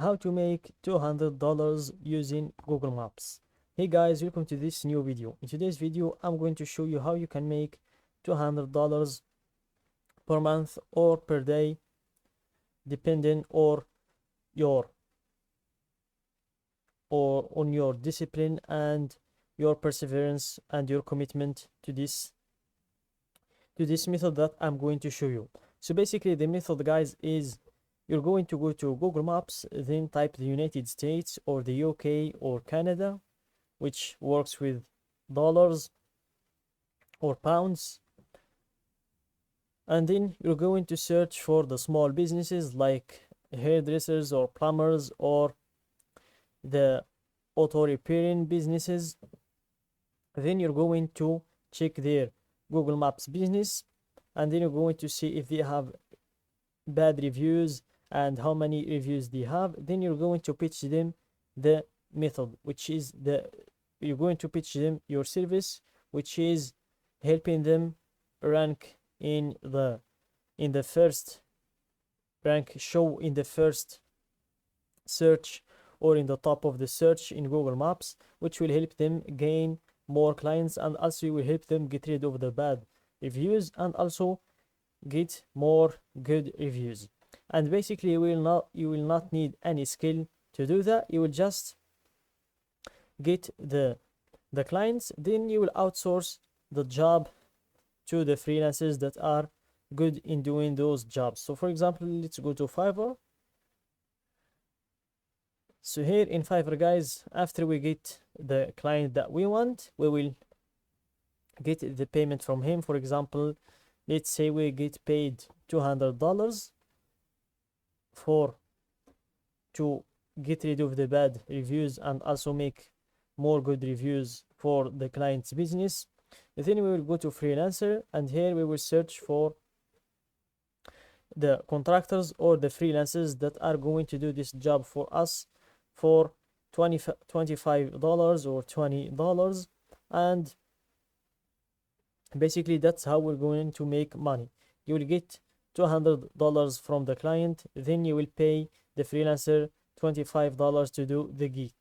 how to make $200 using Google Maps. Hey guys, welcome to this new video. In today's video, I'm going to show you how you can make $200 per month or per day, depending your on your discipline and your perseverance and your commitment to this method that I'm going to show you. So basically the method, guys, is you're going to go to Google Maps, then type the United States or the UK or Canada, which works with dollars or pounds, and then you're going to search for the small businesses like hairdressers or plumbers or the auto repairing businesses. Then you're going to check their Google Maps business, and then you're going to see if they have bad reviews and how many reviews they have. Then you're going to pitch them the method, which is you're going to pitch them your service, which is helping them rank in the first rank, show in the first search or in the top of the search in Google Maps, which will help them gain more clients, and also will help them get rid of the bad reviews and also get more good reviews. And basically you will not need any skill to do that. You will just get the clients, then you will outsource the job to the freelancers that are good in doing those jobs. So for example, let's go to Fiverr. So here in Fiverr, guys, after we get the client that we want, we will get the payment from him. For example, let's say we get paid $200 to get rid of the bad reviews and also make more good reviews for the client's business. Then we will go to freelancer, and here we will search for the contractors or the freelancers that are going to do this job for us for $25 or $20, and basically that's how we're going to make money. You will get $200 from the client, then you will pay the freelancer $25 to do the gig,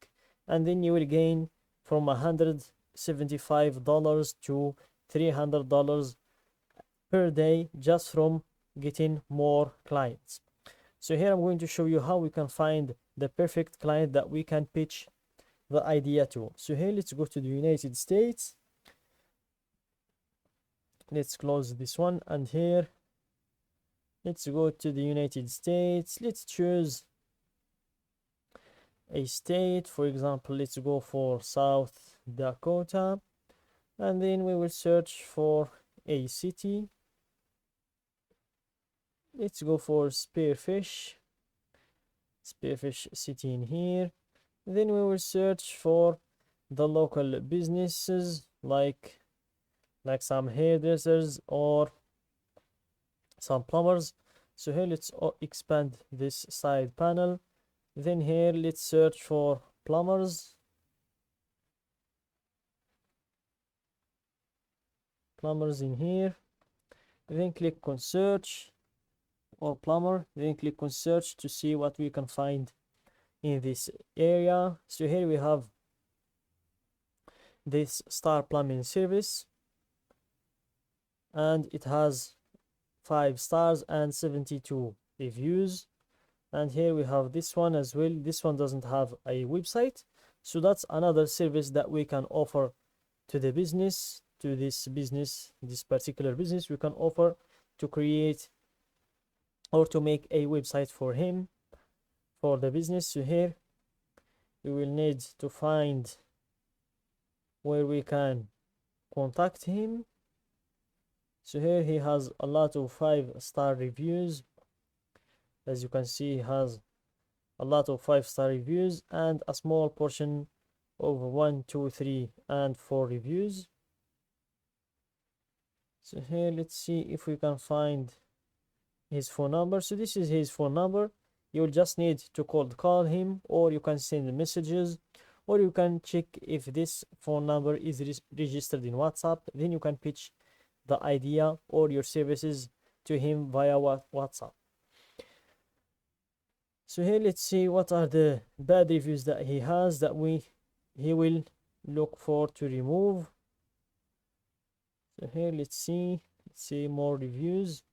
and then you will gain from $175 to $300 per day just from getting more clients. So here I'm going to show you how we can find the perfect client that we can pitch the idea to. So here let's go to the United States. Let's close this one, and here let's go to the United States. Let's choose a state. For example, let's go for South Dakota, and then we will search for a city. Let's go for Spearfish city in here. Then we will search for the local businesses like some hairdressers or some plumbers. So here let's expand this side panel. Then here let's search for plumbers in here. Then click on search or plumber, then click on search to see what we can find in this area. So here we have this Star Plumbing service, and it has 5 stars and 72 reviews. And here we have this one as well. This one doesn't have a website, so that's another service that we can offer to the business, to this particular business. We can offer to create or to make a website for him, for the business. So here we will need to find where we can contact him. So here he has a lot of 5-star reviews. As you can see, he has a lot of 5-star reviews and a small portion of 1, 2, 3, and 4 reviews. So here let's see if we can find his phone number. So this is his phone number. You'll just need to call him, or you can send messages, or you can check if this phone number is registered in WhatsApp. Then you can pitch the idea or your services to him via WhatsApp. So here let's see what are the bad reviews that he has that he will look for to remove. So here let's see more reviews.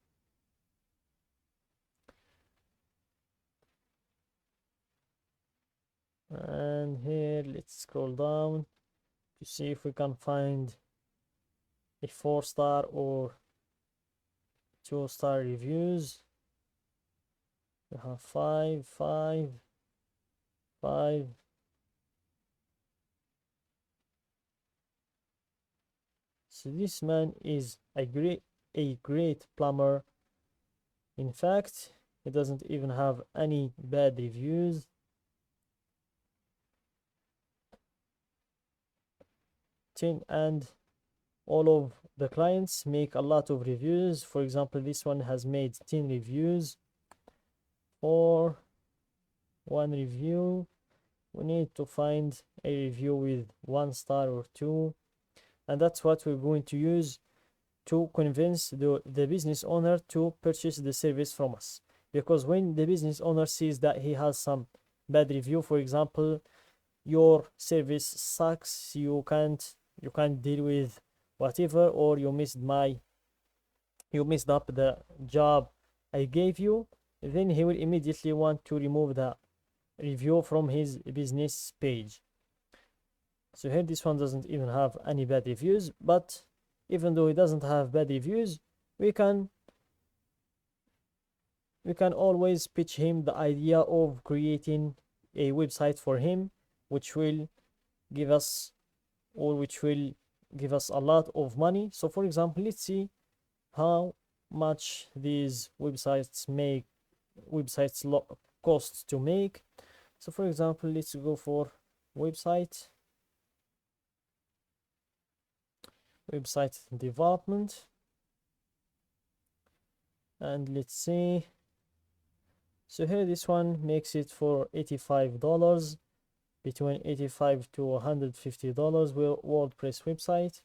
And here let's scroll down to see if we can find a 4-star or 2-star reviews. We have 5, 5, 5. So this man is a great plumber. In fact, he doesn't even have any bad reviews. And all of the clients make a lot of reviews. For example, this one has made 10 reviews. For 1 review, we need to find a review with 1 star or 2, and that's what we're going to use to convince the business owner to purchase the service from us. Because when the business owner sees that he has some bad review, for example, your service sucks, you can't deal with whatever, or you missed up the job I gave you, then he will immediately want to remove the review from his business page. So here this one doesn't even have any bad reviews, but even though he doesn't have bad reviews, we can always pitch him the idea of creating a website for him, which will give us a lot of money. So for example, let's see how much these websites cost to make. So for example, let's go for website development, and let's see. So here this one makes it for $85, between $85 to $150 WordPress website.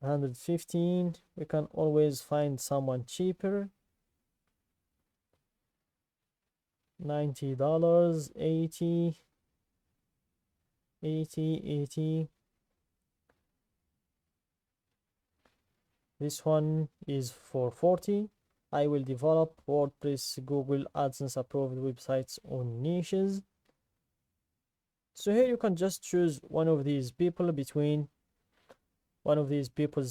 115, we can always find someone cheaper. $90, 80, 80. This one is for 40. I will develop WordPress Google AdSense approved websites on niches. So here you can just choose one of these people's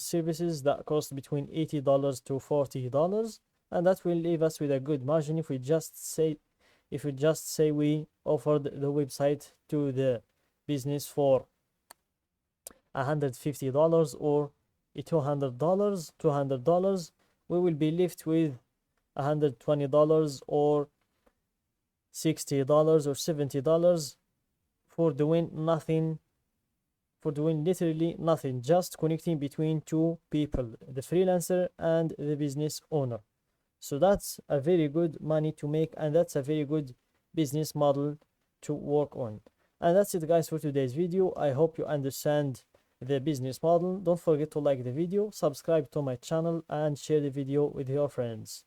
services that cost between $80 to $40, and that will leave us with a good margin if we just say we offered the website to the business for $150 or $200, we will be left with $120 or $60 or $70 for doing literally nothing, just connecting between two people, the freelancer and the business owner. So that's a very good money to make, and that's a very good business model to work on. And that's it guys for today's video. I hope you understand the business model. Don't forget to like the video, subscribe to my channel, and share the video with your friends.